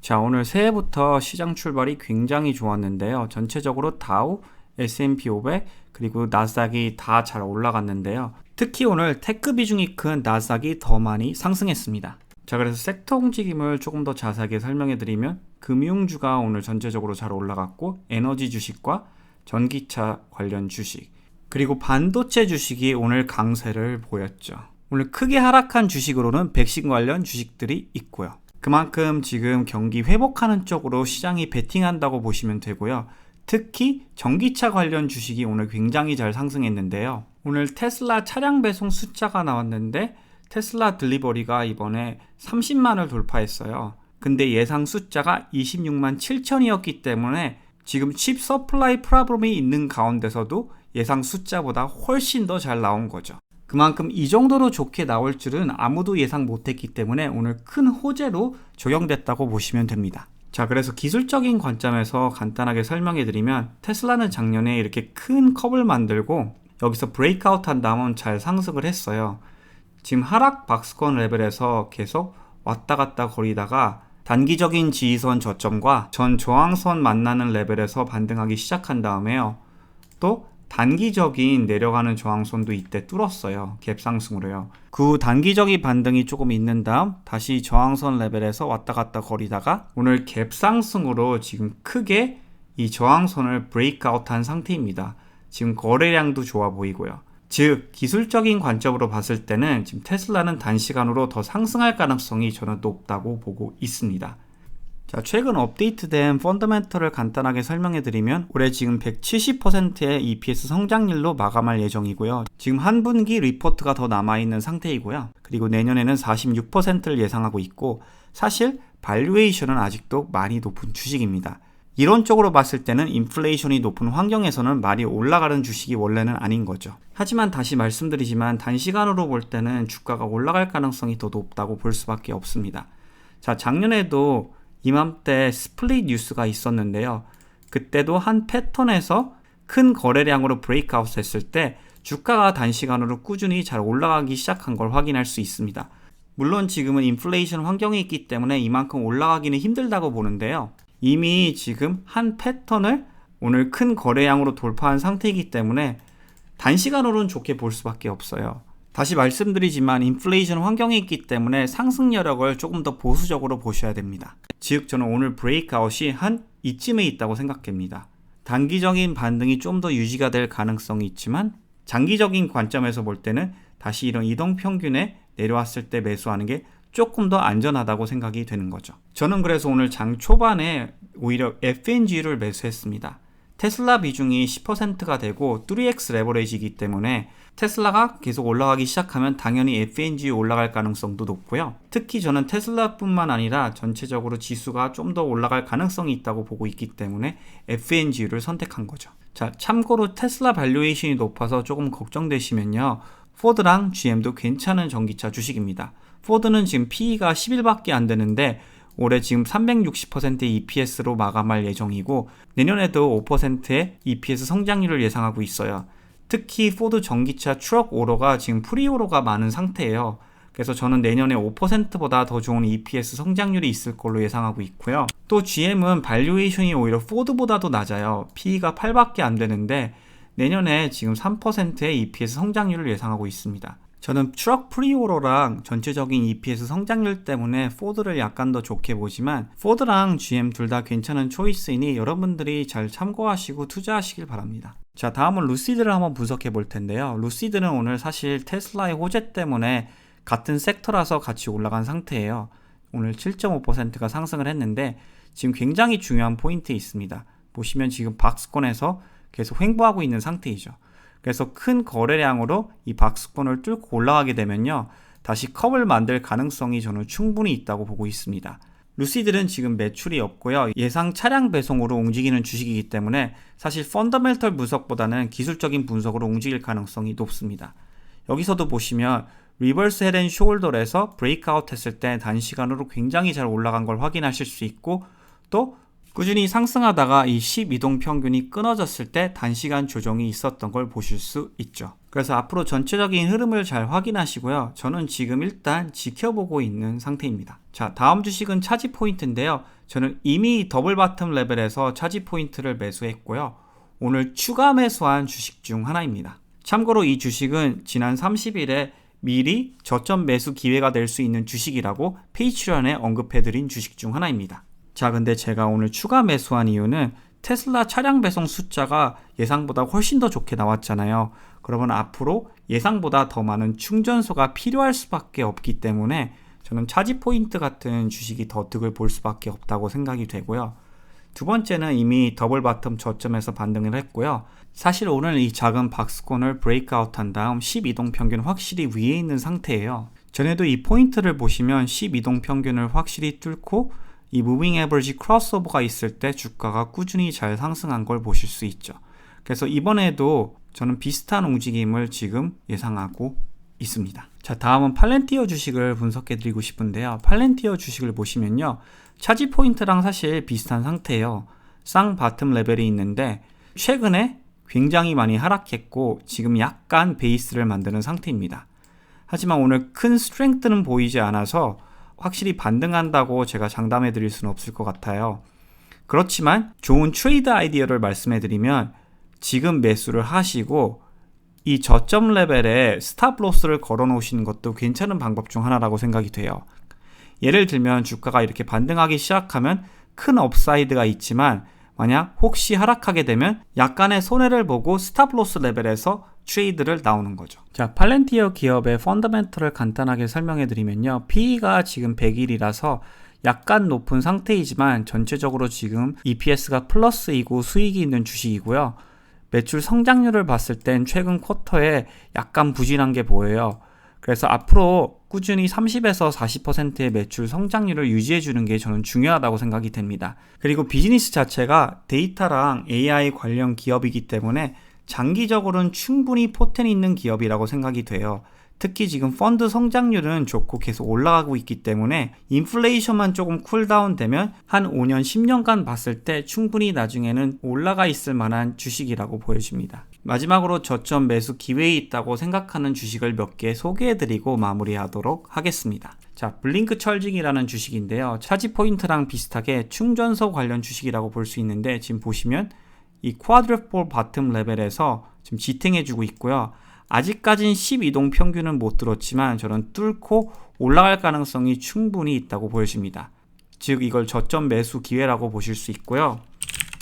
자, 오늘 새해부터 시장 출발이 굉장히 좋았는데요. 전체적으로 다우, S&P 500, 그리고 나스닥이 다 잘 올라갔는데요. 특히 오늘 테크 비중이 큰 나스닥이 더 많이 상승했습니다. 자, 그래서 섹터 움직임을 조금 더 자세하게 설명해 드리면 금융주가 오늘 전체적으로 잘 올라갔고 에너지 주식과 전기차 관련 주식, 그리고 반도체 주식이 오늘 강세를 보였죠. 오늘 크게 하락한 주식으로는 백신 관련 주식들이 있고요. 그만큼 지금 경기 회복하는 쪽으로 시장이 베팅한다고 보시면 되고요. 특히 전기차 관련 주식이 오늘 굉장히 잘 상승했는데요. 오늘 테슬라 차량 배송 숫자가 나왔는데 테슬라 딜리버리가 이번에 30만을 돌파했어요. 근데 예상 숫자가 26만 7천이었기 때문에 지금 칩 서플라이 프로블럼이 있는 가운데서도 예상 숫자보다 훨씬 더 잘 나온 거죠. 그만큼 이 정도로 좋게 나올 줄은 아무도 예상 못했기 때문에 오늘 큰 호재로 적용됐다고 보시면 됩니다. 자, 그래서 기술적인 관점에서 간단하게 설명해 드리면 테슬라는 작년에 이렇게 큰 컵을 만들고 여기서 브레이크아웃 한 다음은 잘 상승을 했어요. 지금 하락 박스권 레벨에서 계속 왔다 갔다 거리다가 단기적인 지지선 저점과 전 저항선 만나는 레벨에서 반등하기 시작한 다음에요. 또 단기적인 내려가는 저항선도 이때 뚫었어요. 갭 상승으로요. 그 단기적인 반등이 조금 있는 다음 다시 저항선 레벨에서 왔다 갔다 거리다가 오늘 갭 상승으로 지금 크게 이 저항선을 브레이크아웃한 상태입니다. 지금 거래량도 좋아 보이고요. 즉 기술적인 관점으로 봤을 때는 지금 테슬라는 단시간으로 더 상승할 가능성이 저는 높다고 보고 있습니다. 자, 최근 업데이트된 펀더멘털을 간단하게 설명해 드리면 올해 지금 170%의 EPS 성장률로 마감할 예정이고요. 지금 한 분기 리포트가 더 남아있는 상태이고요. 그리고 내년에는 46%를 예상하고 있고 사실 발류에이션은 아직도 많이 높은 주식입니다. 이론적으로 봤을 때는 인플레이션이 높은 환경에서는 많이 올라가는 주식이 원래는 아닌 거죠. 하지만 다시 말씀드리지만 단시간으로 볼 때는 주가가 올라갈 가능성이 더 높다고 볼 수밖에 없습니다. 자, 작년에도 이맘때 스플릿 뉴스가 있었는데요. 그때도 한 패턴에서 큰 거래량으로 브레이크아웃 했을 때 주가가 단시간으로 꾸준히 잘 올라가기 시작한 걸 확인할 수 있습니다. 물론 지금은 인플레이션 환경이 있기 때문에 이만큼 올라가기는 힘들다고 보는데요. 이미 지금 한 패턴을 오늘 큰 거래량으로 돌파한 상태이기 때문에 단시간으로는 좋게 볼 수밖에 없어요. 다시 말씀드리지만 인플레이션 환경이 있기 때문에 상승 여력을 조금 더 보수적으로 보셔야 됩니다. 즉 저는 오늘 브레이크아웃이 한 이쯤에 있다고 생각합니다. 단기적인 반등이 좀 더 유지가 될 가능성이 있지만 장기적인 관점에서 볼 때는 다시 이런 이동평균에 내려왔을 때 매수하는 게 조금 더 안전하다고 생각이 되는 거죠. 저는 그래서 오늘 장 초반에 오히려 F&G를 매수했습니다. 테슬라 비중이 10%가 되고 3x 레버리지이기 때문에 테슬라가 계속 올라가기 시작하면 당연히 F&G 올라갈 가능성도 높고요. 특히 저는 테슬라뿐만 아니라 전체적으로 지수가 좀 더 올라갈 가능성이 있다고 보고 있기 때문에 F&G를 선택한 거죠. 자, 참고로 테슬라 밸류에이션이 높아서 조금 걱정되시면요. 포드랑 GM도 괜찮은 전기차 주식입니다. 포드는 지금 PE가 10일밖에 안 되는데 올해 지금 360%의 EPS로 마감할 예정이고 내년에도 5%의 EPS 성장률을 예상하고 있어요. 특히 포드 전기차 트럭 오더가 지금 프리오더가 많은 상태예요. 그래서 저는 내년에 5%보다 더 좋은 EPS 성장률이 있을 걸로 예상하고 있고요. 또 GM은 발류에이션이 오히려 포드보다도 낮아요. PE가 8밖에 안 되는데 내년에 지금 3%의 EPS 성장률을 예상하고 있습니다. 저는 트럭 프리오더랑 전체적인 EPS 성장률 때문에 포드를 약간 더 좋게 보지만 포드랑 GM 둘 다 괜찮은 초이스이니 여러분들이 잘 참고하시고 투자하시길 바랍니다. 자, 다음은 루시드를 한번 분석해 볼 텐데요. 루시드는 오늘 사실 테슬라의 호재 때문에 같은 섹터라서 같이 올라간 상태예요. 오늘 7.5%가 상승을 했는데 지금 굉장히 중요한 포인트에 있습니다. 보시면 지금 박스권에서 계속 횡보하고 있는 상태이죠. 그래서 큰 거래량으로 이 박스권을 뚫고 올라가게 되면요. 다시 컵을 만들 가능성이 저는 충분히 있다고 보고 있습니다. 루시드는 지금 매출이 없고요. 예상 차량 배송으로 움직이는 주식이기 때문에 사실 펀더멘털 분석보다는 기술적인 분석으로 움직일 가능성이 높습니다. 여기서도 보시면 리버스 헤드 앤 숄더에서 브레이크아웃 했을 때 단시간으로 굉장히 잘 올라간 걸 확인하실 수 있고 또 꾸준히 상승하다가 이 12동 평균이 끊어졌을 때 단시간 조정이 있었던 걸 보실 수 있죠. 그래서 앞으로 전체적인 흐름을 잘 확인하시고요. 저는 지금 일단 지켜보고 있는 상태입니다. 자, 다음 주식은 차지 포인트인데요. 저는 이미 더블 바텀 레벨에서 차지 포인트를 매수했고요. 오늘 추가 매수한 주식 중 하나입니다. 참고로 이 주식은 지난 30일에 미리 저점 매수 기회가 될 수 있는 주식이라고 페이트리언에 언급해드린 주식 중 하나입니다. 자, 근데 제가 오늘 추가 매수한 이유는 테슬라 차량 배송 숫자가 예상보다 훨씬 더 좋게 나왔잖아요. 그러면 앞으로 예상보다 더 많은 충전소가 필요할 수밖에 없기 때문에 저는 차지 포인트 같은 주식이 더 득을 볼 수밖에 없다고 생각이 되고요. 두 번째는 이미 더블 바텀 저점에서 반등을 했고요. 사실 오늘 이 작은 박스권을 브레이크아웃 한 다음 12동 평균 확실히 위에 있는 상태예요. 전에도 이 포인트를 보시면 12동 평균을 확실히 뚫고 이 무빙 에버리지 크로스오버가 있을 때 주가가 꾸준히 잘 상승한 걸 보실 수 있죠. 그래서 이번에도 저는 비슷한 움직임을 지금 예상하고 있습니다. 자, 다음은 팔렌티어 주식을 분석해 드리고 싶은데요. 팔렌티어 주식을 보시면요, 차지 포인트랑 사실 비슷한 상태예요. 쌍바텀 레벨이 있는데 최근에 굉장히 많이 하락했고 지금 약간 베이스를 만드는 상태입니다. 하지만 오늘 큰 스트렝스는 보이지 않아서 확실히 반등한다고 제가 장담해 드릴 수는 없을 것 같아요. 그렇지만 좋은 트레이드 아이디어를 말씀해 드리면 지금 매수를 하시고 이 저점 레벨에 스탑로스를 걸어 놓으시는 것도 괜찮은 방법 중 하나라고 생각이 돼요. 예를 들면 주가가 이렇게 반등하기 시작하면 큰 업사이드가 있지만 만약 혹시 하락하게 되면 약간의 손해를 보고 스탑로스 레벨에서 트레이드를 나오는 거죠. 자, 팔렌티어 기업의 펀더멘털을 간단하게 설명해 드리면요, PE가 지금 100일이라서 약간 높은 상태이지만 전체적으로 지금 EPS가 플러스이고 수익이 있는 주식이고요. 매출 성장률을 봤을 땐 최근 쿼터에 약간 부진한 게 보여요. 그래서 앞으로 꾸준히 30에서 40%의 매출 성장률을 유지해 주는 게 저는 중요하다고 생각이 됩니다. 그리고 비즈니스 자체가 데이터랑 AI 관련 기업이기 때문에 장기적으로는 충분히 포텐이 있는 기업이라고 생각이 돼요. 특히 지금 펀드 성장률은 좋고 계속 올라가고 있기 때문에 인플레이션만 조금 쿨다운 되면 한 5년, 10년간 봤을 때 충분히 나중에는 올라가 있을 만한 주식이라고 보여집니다. 마지막으로 저점 매수 기회에 있다고 생각하는 주식을 몇 개 소개해드리고 마무리하도록 하겠습니다. 자, 블링크 철직이라는 주식인데요. 차지 포인트랑 비슷하게 충전소 관련 주식이라고 볼 수 있는데 지금 보시면 이 쿼드래플 바텀 레벨에서 지금 지탱해주고 있고요. 아직까진 12동 평균은 못 뚫었지만 저는 뚫고 올라갈 가능성이 충분히 있다고 보여집니다. 즉 이걸 저점 매수 기회라고 보실 수 있고요.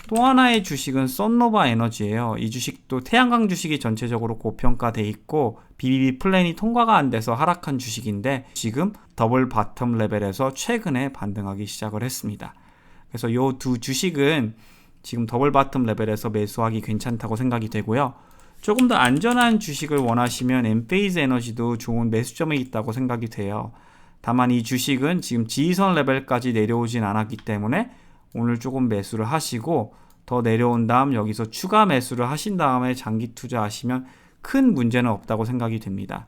또 하나의 주식은 썬노바 에너지예요. 이 주식도 태양광 주식이 전체적으로 고평가돼 있고 BBB 플랜이 통과가 안 돼서 하락한 주식인데 지금 더블 바텀 레벨에서 최근에 반등하기 시작을 했습니다. 그래서 이 두 주식은 지금 더블 바텀 레벨에서 매수하기 괜찮다고 생각이 되고요. 조금 더 안전한 주식을 원하시면 엔페이즈 에너지도 좋은 매수점에 있다고 생각이 돼요. 다만 이 주식은 지금 지지선 레벨까지 내려오진 않았기 때문에 오늘 조금 매수를 하시고 더 내려온 다음 여기서 추가 매수를 하신 다음에 장기 투자하시면 큰 문제는 없다고 생각이 됩니다.